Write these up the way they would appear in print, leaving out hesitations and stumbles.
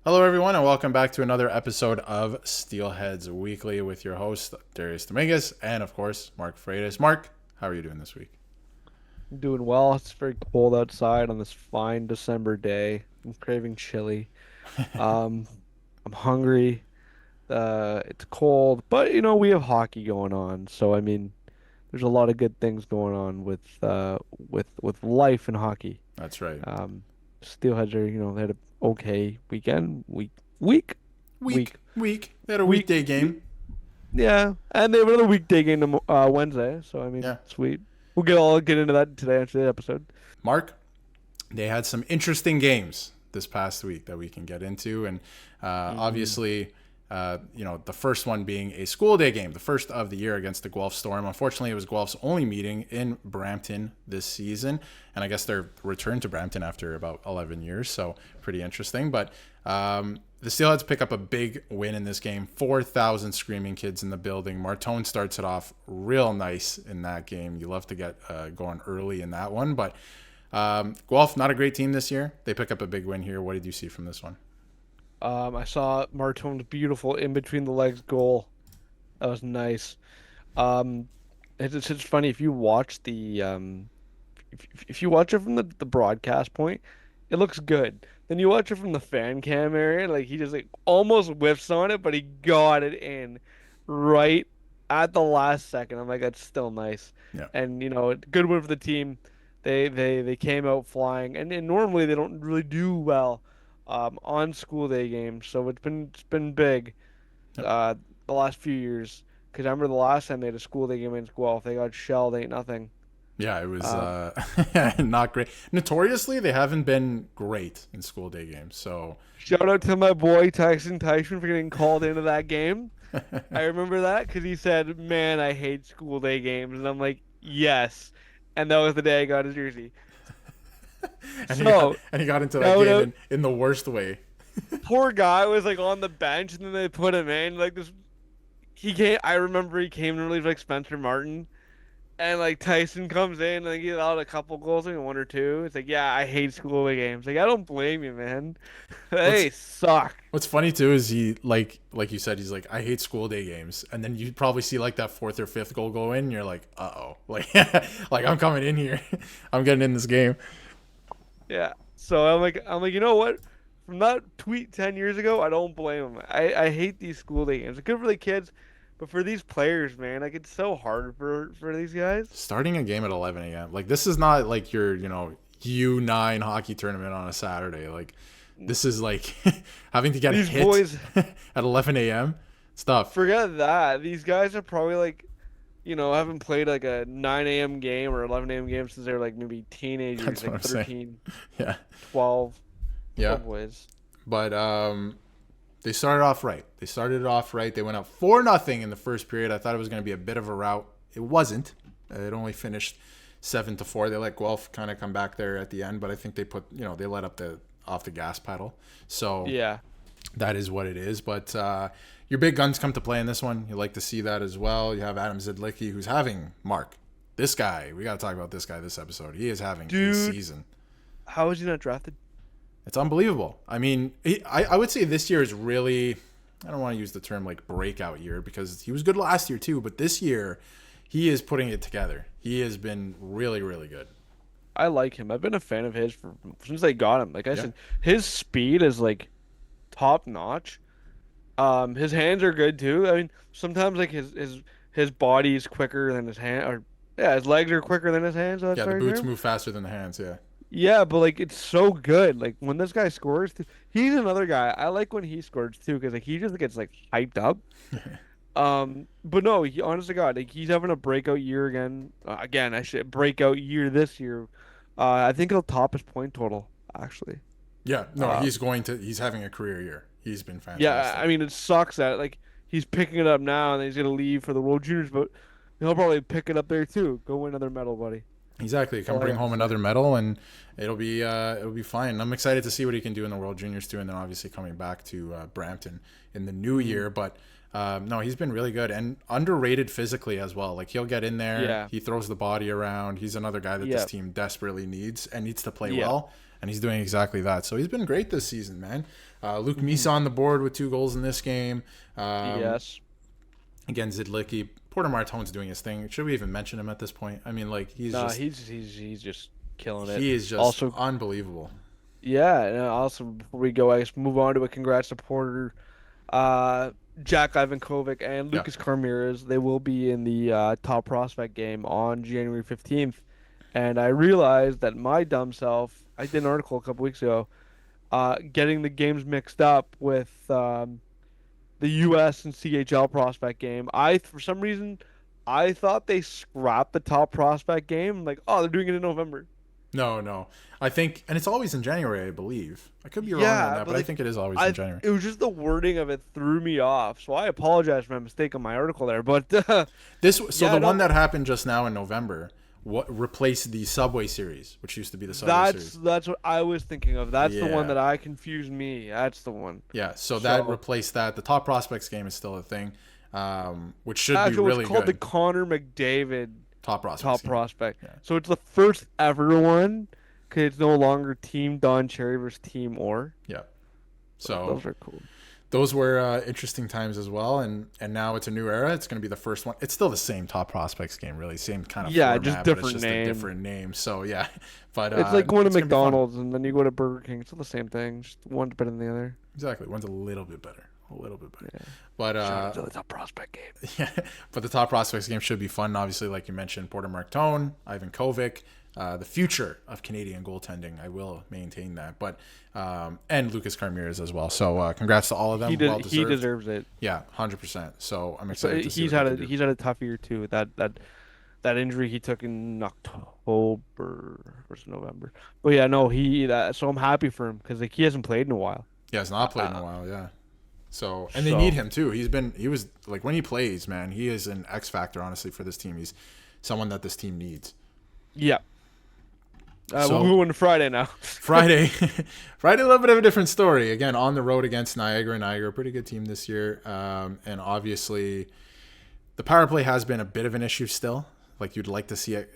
Hello, everyone, and welcome back to another episode of Steelheads Weekly with your host, Darius Domingues, and of course, Mark Freitas. Mark, how are you doing this week? I'm doing well. It's very cold outside on this fine December day. I'm craving chili. Um, I'm hungry. It's cold, but we have hockey going on. So I mean, there's a lot of good things going on with life and hockey. That's right. Um, Steelheads are, they had a okay weekend, week, Week, week, week. They had a week, weekday week. game. Yeah, and they have another weekday game Wednesday. So I mean, Yeah. sweet. We'll get into that today on today's episode. Mark, they had some interesting games this past week that we can get into, and Hmm. obviously, the first one being a school day game, the first of the year against the Guelph Storm. Unfortunately, it was Guelph's only meeting in Brampton this season, and I guess they're returned to Brampton after about 11 years, so pretty interesting. But the Steelheads pick up a big win in this game. 4,000 screaming kids in the building. Martone starts it off real nice in that game. You love to get going early in that one, but Guelph, not a great team this year. They pick up a big win here. What did you see from this one? I saw Martone's beautiful in between the legs goal. That was nice. Um, it's funny if you watch if you watch it from the broadcast point, it looks good. Then you watch it from the fan cam area, like he just like almost whiffs on it, but he got it in right at the last second. I'm like, that's still nice. Yeah. And good win for the team. They came out flying, and normally they don't really do well on school day games. So it's been big Yep. uh, the last few years. Because I remember the last time they had a school day game against Guelph, they got shelled, ain't nothing. Yeah, it was Um, not great. Notoriously, they haven't been great in school day games. So, Shout out to my boy Tyson for getting called into that game. I remember that because he said, "Man, I hate school day games," and I'm like, "Yes," and that was the day I got his jersey. So and he got into that shout game out, in the worst way. poor guy was like on the bench, and then they put him in like this. He came. I remember he came to relieve like Spencer Martin. And like Tyson comes in, and he allowed a couple goals, like one or two. It's like, yeah, I hate school games. Like, I don't blame you, man. What's They suck. What's funny too is he like you said, he's like, I hate school day games, and then you probably see like that fourth or fifth goal go in, and you're like, oh, like like I'm coming in here, I'm getting in this game. Yeah. So I'm like, you know what? From that tweet 10 years ago, I don't blame him. I hate these school day games. It's good for the kids, but for these players, man, like it's so hard for these guys. Starting a game at 11 a.m. Like this is not like your U9 hockey tournament on a Saturday. Like this is like having to get These hit boys, at 11 a.m. Stuff. forget that. These guys are probably like, haven't played like a 9 a.m. game or 11 a.m. game since they were like maybe teenagers, That's what like I'm saying. 13, Yeah, 12, yeah. boys. But they started off right. They started it off right. They went up 4-0 in the first period. I thought it was going to be a bit of a rout. It wasn't. It only finished 7-4. They let Guelph kind of come back there at the end, but I think they let up the off the gas pedal. So Yeah. that is what it is. But your big guns come to play in this one. You like to see that as well. You have Adam Zidlicki, who's having Mark. This guy, we got to talk about this guy this episode. He is having a Dude, season. how is he not drafted? It's unbelievable. I mean, I would say this year is really, I don't want to use the term like breakout year because he was good last year too, but this year he is putting it together. He has been really, really good. I like him. I've been a fan of his since they got him. Like I Yeah. said, his speed is like top notch. His hands are good too. I mean, sometimes like his body is quicker than his hand, or yeah, his legs are quicker than his hands. That's Yeah, the fair boots term. move faster than the hands. Yeah. Yeah, but like it's so good. Like when this guy scores, he's another guy. I like when he scores too because like he just gets like hyped up. But no, he honest to God, like he's having a breakout year again. Again, I should breakout year this year. I think he'll top his point total actually. Yeah. No, Uh, he's having a career year. He's been yeah, fantastic. I mean it sucks that like he's picking it up now and then he's gonna leave for the World Juniors, but he'll probably pick it up there too. Go win another medal, buddy. Exactly. All Come I bring have to home say. another medal, and it'll be fine. I'm excited to see what he can do in the World Juniors too, and then obviously coming back to Brampton in the new Mhm. year. But no, he's been really good and underrated physically as well. Like he'll get in there, Yeah. he throws the body around. He's another guy that this Yeah. team desperately needs and needs to play Yeah. well, and he's doing exactly that. So he's been great this season, man. Luke Hmm. Misa on the board with 2 goals in this game. Yes. Again, Zidlicki. Porter Martone's doing his thing. Should we even mention him at this point? I mean, like No, he's just killing it. he is just Also, unbelievable. yeah, and also before we go, I guess move on to a congrats to Porter, uh, Jack Ivankovic, and Yeah. Lucas Carmirez. They will be in the top prospect game on January 15th. And I realized that my dumb self, I did an article a couple weeks ago, getting the games mixed up with the U.S. and CHL prospect game. For some reason, I thought they scrapped the top prospect game. Like, oh, they're doing it in November. No, no. I think, and it's always in January, I believe. I could be wrong on Yeah, that, but but I like, think it is always in January. it was just the wording of it threw me off. So I apologize for my mistake on my article there. But So yeah, the one no, that happened just now in November, what replaced the Subway Series, which used to be the Subway Series. that's what I was thinking of. That's the one Yeah, that I confused me. That's the one. yeah. So that So replaced that. The top prospects game is still a thing, which should be actually, it's really called the good. Connor McDavid Top prospects top game. prospect. Yeah, So it's the first ever one because it's no longer Team Don Cherry versus Team Orr. yeah. So So those are cool. those were interesting times as well, and now it's a new era. It's going to be the first one. It's still the same top prospects game, really, same kind of Yeah, format, just but it's different just a name. different name. So yeah, but It's like going to it's going to be fun. McDonald's and then you go to Burger King. It's all the same thing. Just one's better than the other. Exactly, one's a little bit better, a little bit better. Yeah. But Shout out to the top prospect game. yeah, but the top prospects game should be fun. Obviously, like you mentioned, Porter Martone, Ivan Kovic, the future of Canadian goaltending. I will maintain that. But and Lucas Carmirez as well. So congrats to all of them. Well He deserved. deserves it. Yeah, 100%. So I'm So excited to see what they can do. he's had a tough year too. That injury he took in October versus November. But yeah, no, so I'm happy for him because like he hasn't played in a while. Yeah, he's not played in a Uh, while. Yeah. So and they need so him too. He was like when he plays, man, he is an X factor honestly for this team. He's someone that this team needs. yeah. So We're moving to Friday now. Friday, Friday, a little bit of a different story. Again, on the road against Niagara. Niagara, a pretty good team this year, and obviously, the power play has been a bit of an issue still. Like you'd like to see it,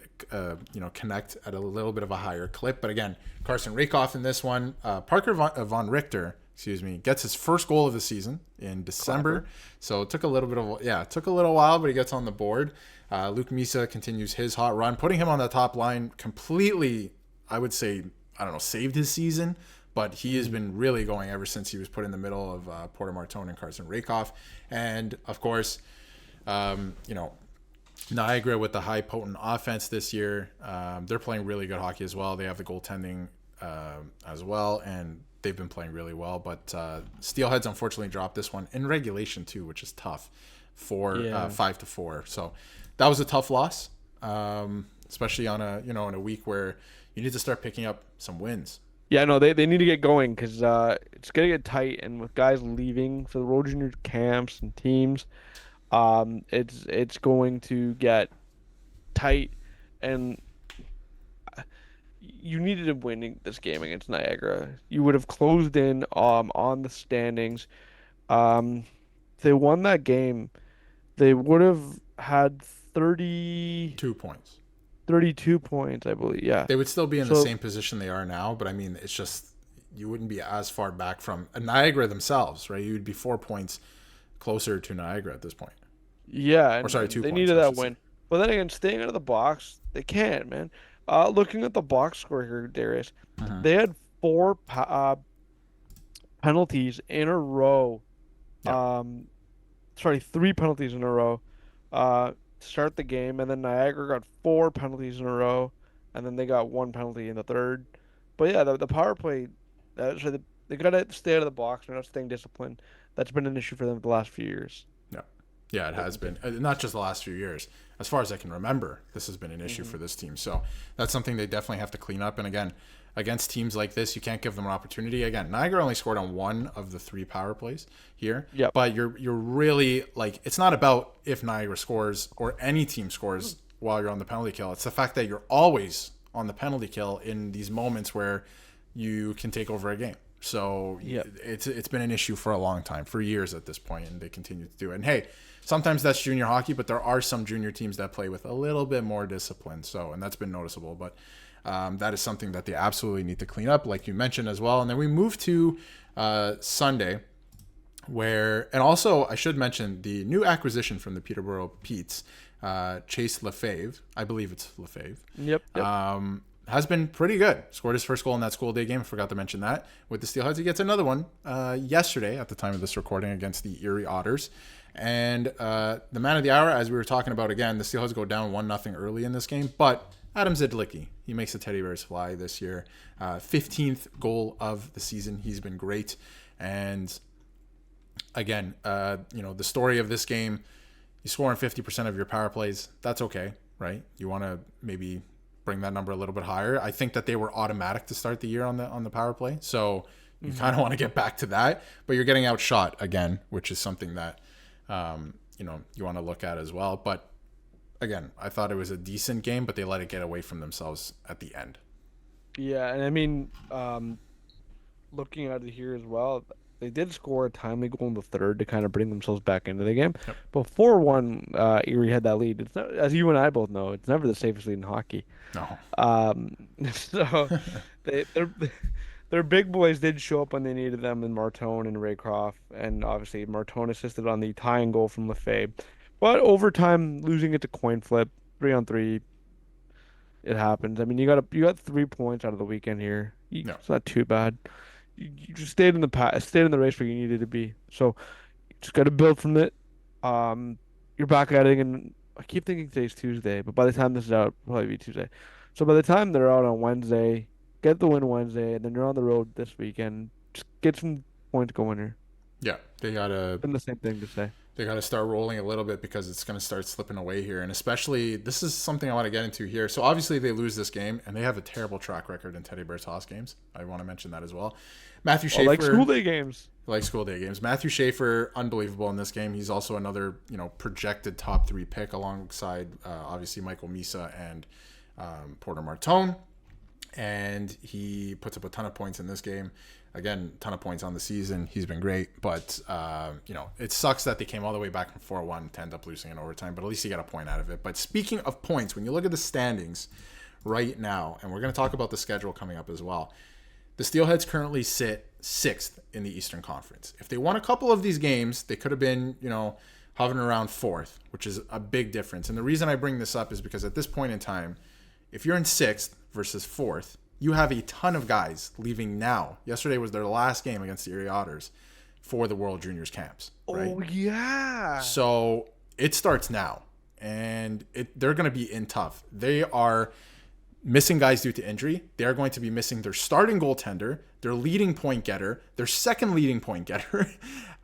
connect at a little bit of a higher clip. But again, Carson Rakoff in this one, Parker von Richter, excuse me, gets his first goal of the season in December. Clever. So it took a little bit of it took a little while, but he gets on the board. Luke Misa continues his hot run, putting him on the top line completely. I would say, I don't know, saved his season, but he has been really going ever since he was put in the middle of Porter Martone and Carson Rakoff. And, of course, Niagara with the high potent offense this year. They're playing really good hockey as well. They have the goaltending as well, and they've been playing really well. But Steelheads unfortunately dropped this one in regulation too, which is tough for 5-4. So that was a tough loss, especially on in a week where you need to start picking up some wins. Yeah, no, they need to get going because it's gonna get tight, and with guys leaving for the World Junior camps and teams, it's going to get tight, and you needed to win this game against Niagara. You would have closed in on the standings. If they won that game, they would have had 2 points. 32 points, I believe. Yeah. They would still be in the So same position they are now, but I mean, it's just you wouldn't be as far back from Niagara themselves, right? You'd be 4 points closer to Niagara at this point. yeah, Or sorry, and two they points, needed I that should say. win. But then again, staying out of the box, they can't, man. Looking at the box score here, Darius, Uh-huh. they had penalties in a row. Yeah. Sorry, three penalties in a row. To start the game, and then Niagara got four penalties in a row, and then they got one penalty in the third. But yeah, the power play, they gotta stay out of the box. They're not staying disciplined. That's been an issue for them the last few years. Yeah. Yeah, it has been. Not just the last few years. As far as I can remember, this has been an issue for this team. So that's something they definitely have to clean up. And again, against teams like this, you can't give them an opportunity. Again, Niagara only scored on one of the three power plays here. Yep. But you're really like it's not about if Niagara scores or any team scores while you're on the penalty kill. It's the fact that you're always on the penalty kill in these moments where you can take over a game. So it's been an issue for a long time, for years at this point, and they continue to do it. And hey, sometimes that's junior hockey, but there are some junior teams that play with a little bit more discipline. So, and that's been noticeable. But that is something that they absolutely need to clean up, like you mentioned as well. And then we move to Sunday, and also I should mention the new acquisition from the Peterborough Petes, Chase Lefebvre. I believe it's Lefebvre. Yep. Has been pretty good. Scored his first goal in that school day game. I forgot to mention that. With the Steelheads, he gets another one yesterday at the time of this recording against the Erie Otters. And the man of the hour, as we were talking about again, the Steelheads go down 1-0 early in this game. But Adam Zidlicki, he makes the Teddy Bears fly this year. 15th goal of the season. He's been great. And again, the story of this game, you score on 50% of your power plays. That's okay, right? You want to maybe bring that number a little bit higher. I think that they were automatic to start the year on the power play, so you kind of want to get back to that. But you're getting outshot again, which is something that you want to look at as well. But again, I thought it was a decent game, but they let it get away from themselves at the end. Yeah, and I mean, looking at it here as well, they did score a timely goal in the third to kind of bring themselves back into the game. Yep. But 4-1, Erie had that lead. It's not, as you and I both know, it's never the safest lead in hockey. No. So their big boys did show up when they needed them in Martone and Raycroft, and obviously Martone assisted on the tying goal from Lefebvre. But overtime, losing it to coin flip, 3-on-3, it happens. I mean, you got 3 points out of the weekend here. It's not too bad. You just stayed in the race where you needed to be. So you just got to build from it. You're back at it, and I keep thinking today's Tuesday, but by the time this is out, it'll probably be Tuesday. So by the time they're out on Wednesday, get the win Wednesday, and then you're on the road this weekend. Just get some points going here. Yeah, they gotta. Been the same thing to say. They got to start rolling a little bit because it's going to start slipping away here. And especially, this is something I want to get into here. So obviously they lose this game, and they have a terrible track record in Teddy Bears Hoss games. I want to mention that as well. Matthew Schaefer. Like school day games. Like school day games. Matthew Schaefer, unbelievable in this game. He's also another, projected top 3 pick alongside, obviously, Michael Misa and Porter Martone. And he puts up a ton of points in this game. Again, ton of points on the season. He's been great, but it sucks that they came all the way back from 4-1 to end up losing in overtime. But at least he got a point out of it. But speaking of points, when you look at the standings right now, and we're going to talk about the schedule coming up as well, the Steelheads currently sit 6th in the Eastern Conference. If they won a couple of these games, they could have been, hovering around 4th, which is a big difference. And the reason I bring this up is because at this point in time, if you're in 6th versus 4th, you have a ton of guys leaving now. Yesterday was their last game against the Erie Otters for the World Juniors camps. Right? Oh, yeah. So it starts now, and they're going to be in tough. They are missing guys due to injury. They are going to be missing their starting goaltender, their leading point getter, their second leading point getter,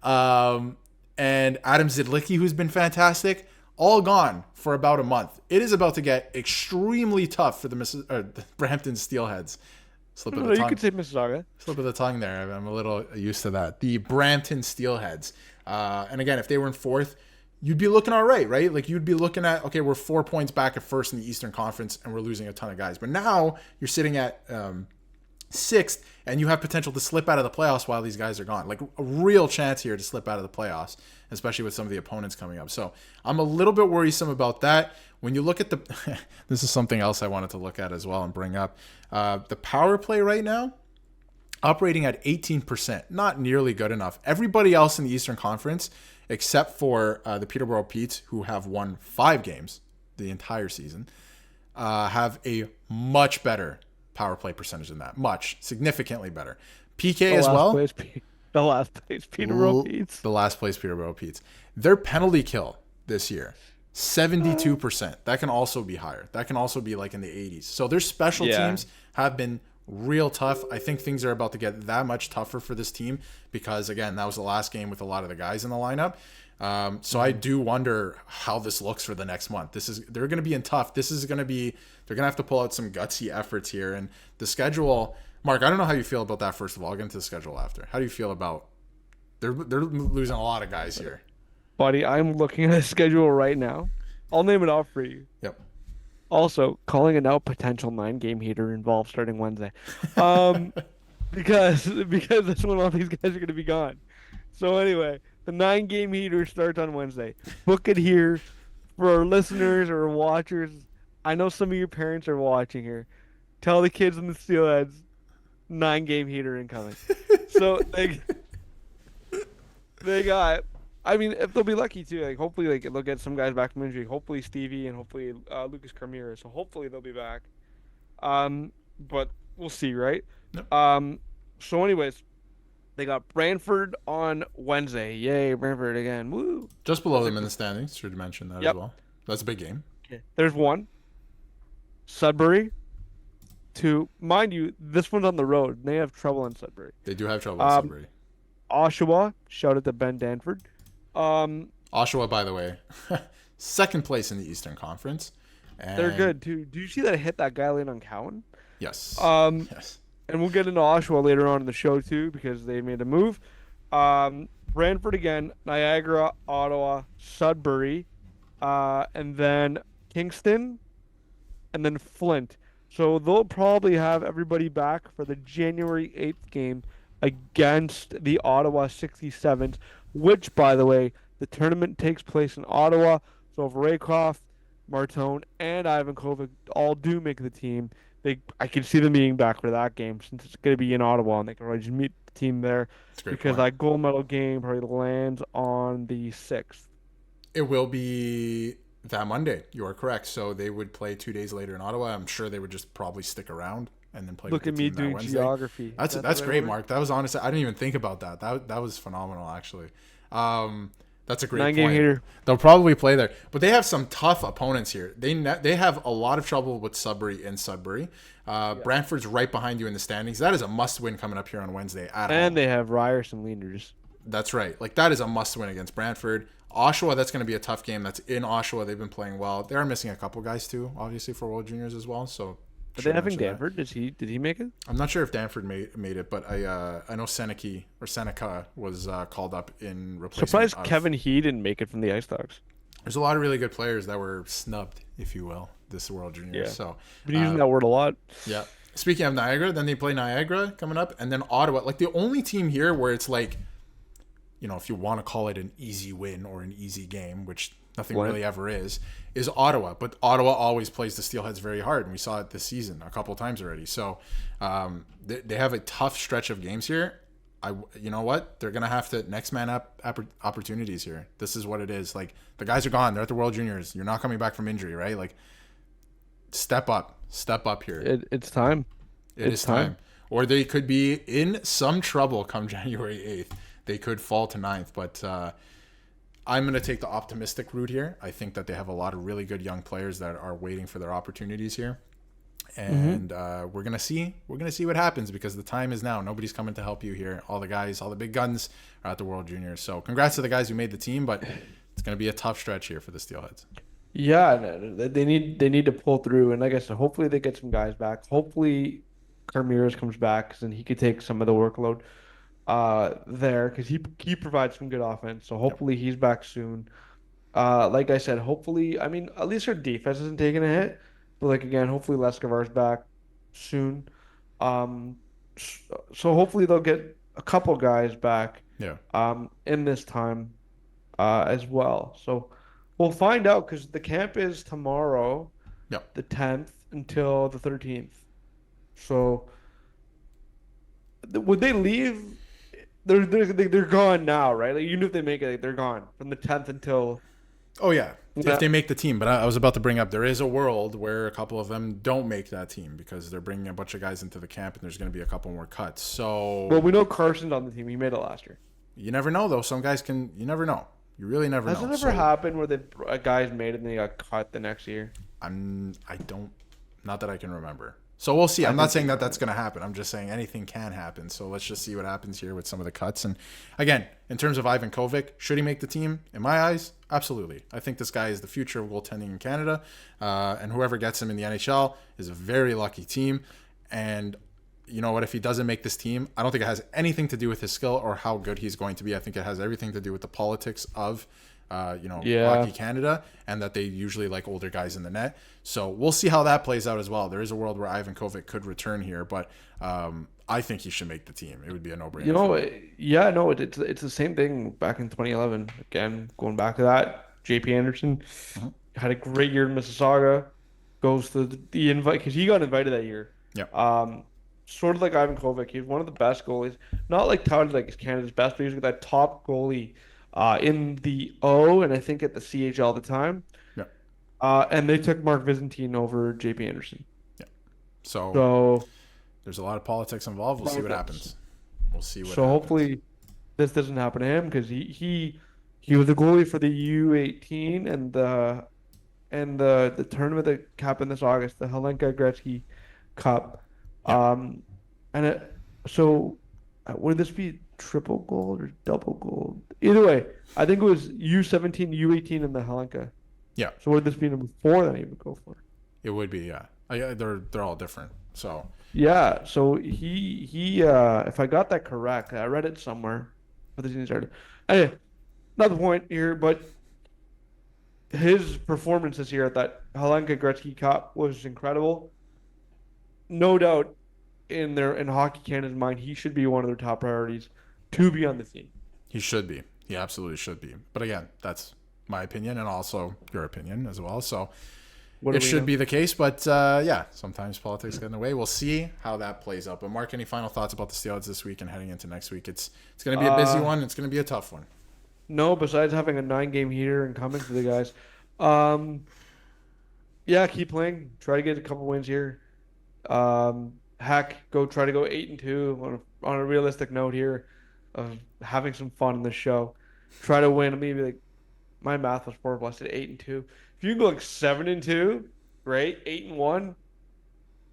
and Adam Zidlicki, who's been fantastic. All gone for about a month. It is about to get extremely tough for the Brampton Steelheads. Slip of the tongue. You could say Mississauga. Slip of the tongue there. I'm a little used to that. The Brampton Steelheads. And again, if they were in 4th, you'd be looking all right? Like you'd be looking at, okay, we're 4 points back at first in the Eastern Conference, and we're losing a ton of guys. But now you're sitting at 6th, and you have potential to slip out of the playoffs while these guys are gone. Like a real chance here to slip out of the playoffs, especially with some of the opponents coming up. So I'm a little bit worrisome about that. When you look at this is something else I wanted to look at as well and bring up. The power play right now, operating at 18%, not nearly good enough. Everybody else in the Eastern Conference, except for the Peterborough Petes, who have won 5 games the entire season, have a much better power play percentage than that. Significantly better. PK as well. The last place Peterborough Petes. The last place Peterborough Petes. Their penalty kill this year, 72%. That can also be higher. That can also be like in the 80s. So their special teams have been real tough. I think things are about to get that much tougher for this team because, again, that was the last game with a lot of the guys in the lineup. So I do wonder how this looks for the next month. They're going to be in tough. They're going to have to pull out some gutsy efforts here. And the schedule, Mark, I don't know how you feel about that. First of all, I'll get into the schedule after. How do you feel about they're losing a lot of guys here? Buddy, I'm looking at the schedule right now. I'll name it off for you. Yep. Also, calling a now potential 9 game heater involved starting Wednesday. Um, because that's when all these guys are going to be gone. So anyway, the 9 game heater starts on Wednesday. Book it here for our listeners or watchers. I know some of your parents are watching here. Tell the kids in the Steelheads 9 game heater incoming. So they got. I mean, if they'll be lucky too. Like hopefully, like they'll get some guys back from injury. Hopefully Stevie and hopefully Lucas Carmira. So hopefully they'll be back. But we'll see, right? Yep. So anyways, they got Brantford on Wednesday. Yay, Brantford again. Woo. Just below them in the standings. Should mention that as Yep. well. That's a big game. Okay. There's one. Sudbury. Two. Mind you, this one's on the road. They have trouble in Sudbury. They do have trouble with Um, Sudbury. Oshawa. Shout out to Ben Danford. Um, Oshawa, by the way, second place in the Eastern Conference. And they're good too. Do you see that hit that guy late on Cowan? Yes. Yes. And we'll get into Oshawa later on in the show too because they made a move. Brantford again, Niagara, Ottawa, Sudbury, and then Kingston, and then Flint. So they'll probably have everybody back for the January 8th game against the Ottawa 67s, which, by the way, the tournament takes place in Ottawa. So if Raycroft, Martone, and Ivan Kovic all do make the team, I can see them being back for that game since it's going to be in Ottawa, and they can probably just meet the team there That's a great because point. that gold medal game probably lands on the 6th. It will be that Monday. You are correct. So they would play 2 days later in Ottawa. I'm sure they would just probably stick around and then play Look with at the me team that doing Wednesday. geography. That's great, Mark. That was honestly, I didn't even think about that. That was phenomenal, actually. That's a great 9 game point. heater. They'll probably play there, but they have some tough opponents here. They have a lot of trouble with Sudbury in Sudbury. Brantford's right behind you in the standings. That is a must-win coming up here on Wednesday at home. And they have Ryerson leaders. That's right. Like that is a must-win against Brantford. Oshawa, that's going to be a tough game. That's in Oshawa. They've been playing well. They are missing a couple guys too, obviously for World Juniors as well. So Are should they having mention that. Danford? Did he make it? I'm not sure if Danford made it, but I know Seneca was called up in replacement. Surprised of- Kevin He didn't make it from the Ice Dogs. There's a lot of really good players that were snubbed, if you will, this World Juniors. Yeah. So Been using that word a lot. yeah. Speaking of Niagara, then they play Niagara coming up, and then Ottawa. Like the only team here where it's like, if you want to call it an easy win or an easy game, which nothing What? really ever is Ottawa. But Ottawa always plays the Steelheads very hard, and we saw it this season a couple of times already. So they have a tough stretch of games here. You know what? They're gonna have to next man up opportunities here. This is what it is. Like the guys are gone. They're at the World Juniors. You're not coming back from injury, right? Like step up here. It's time. It is time. Or they could be in some trouble come January 8th. They could fall to 9th. But I'm going to take the optimistic route here. I think that they have a lot of really good young players that are waiting for their opportunities here. And we're going to see what happens because the time is now. Nobody's coming to help you here. All the guys, all the big guns are at the World Juniors. So congrats to the guys who made the team, but it's going to be a tough stretch here for the Steelheads. Yeah, they need to pull through, and like I said, hopefully they get some guys back. Hopefully, Carmiras comes back, 'cause then he could take some of the workload there, because he provides some good offense. So hopefully he's back soon. Like I said, hopefully, I mean, at least our defense isn't taking a hit. But like again, hopefully Leskavar's back soon. So hopefully they'll get a couple guys back Yeah. in this time as well. So we'll find out because the camp is tomorrow, Yep. the 10th until the 13th. So would they leave? They're gone now, right? Like even if they make it, like, they're gone from the 10th until. Oh, yeah. Yeah. If they make the team. But I was about to bring up there is a world where a couple of them don't make that team because they're bringing a bunch of guys into the camp and there's going to be a couple more cuts. So Well, we know Carson's on the team. He made it last year. you never know, though. Some guys can – you never know. You really never Has know. it ever happened where a guy's made it and they got cut the next year? I don't – not that I can remember. So we'll see. I'm not saying that that's going to happen. I'm just saying anything can happen. So let's just see what happens here with some of the cuts. And again, in terms of Ivan Kovic, should he make the team? In my eyes, absolutely. I think this guy is the future of goaltending in Canada. And whoever gets him in the NHL is a very lucky team. And you know what? If he doesn't make this team, I don't think it has anything to do with his skill or how good he's going to be. I think it has everything to do with the politics of Yeah. Hockey Canada, and that they usually like older guys in the net. So we'll see how that plays out as well. There is a world where Ivan Kovic could return here, but I think he should make the team. It would be a You no-brainer for know, me. yeah, no, it's the same thing back in 2011. Again, going back to that, JP Anderson Mhm. had a great year in Mississauga. Goes to the invite because he got invited that year. Yeah, Um, Sort of like Ivan Kovic, he's one of the best goalies. Not like touted like Canada's best, but he's like that top goalie in the O and I think at the CHL all the time. yeah, And they took Mark Byzantine over JP Anderson. yeah. So So. there's a lot of politics involved. We'll see what happens. We'll see what So happens. hopefully this doesn't happen to him because he was the goalie for the U18 and the tournament that happened this August, the Helenka Gretzky Cup. Yeah, Um, and so would this be triple gold or double gold? Either way, I think it was U17, U18, and the Helenka. yeah. So would this be number four that he would go for? It would be. Yeah, they're all different. So Yeah, so he if I got that correct, I read it somewhere, but the season started. Anyway, not the point here, but his performance this year at that Helenka Gretzky Cup was incredible. No doubt in Hockey Canada's mind, he should be one of their top priorities to be on the team. he should be. He absolutely should be. But again, that's my opinion and also your opinion as well. So What do it we should know? be the case, but yeah, sometimes politics get in the way. We'll see how that plays out. But Mark, any final thoughts about the Steelheads this week and heading into next week? It's going to be a busy one. It's going to be a tough one. No, besides having a 9 game heater and coming to the guys. Um, yeah, keep playing. Try to get a couple wins here. Heck, go try to go 8-2 on a realistic note here of having some fun in the show. Try to win. Maybe like my math was horrible. I said 8-2. If you can go like 7-2, great. 8-1,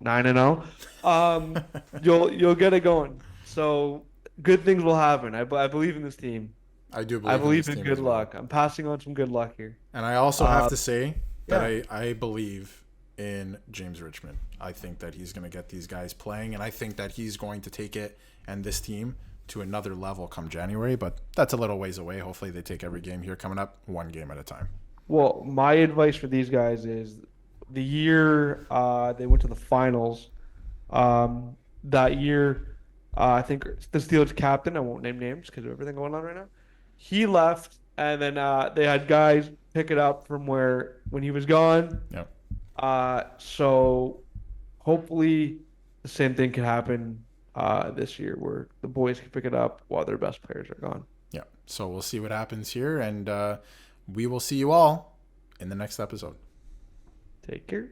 9-0. You'll get it going. So good things will happen. I believe in this team. I do I believe in believe this in team good as well. luck. I'm passing on some good luck here. And I also have to say that Yeah. I believe in James Richmond. I think that he's going to get these guys playing, and I think that he's going to take it and this team to another level come January. But that's a little ways away. Hopefully they take every game here coming up, one game at a time. Well, my advice for these guys is the year they went to the finals. That year, I think the Steelers captain, I won't name names because of everything going on right now, he left, and then they had guys pick it up from where when he was gone. Yep. So hopefully the same thing can happen this year where the boys can pick it up while their best players are gone. Yeah. So we'll see what happens here, and we will see you all in the next episode. Take care.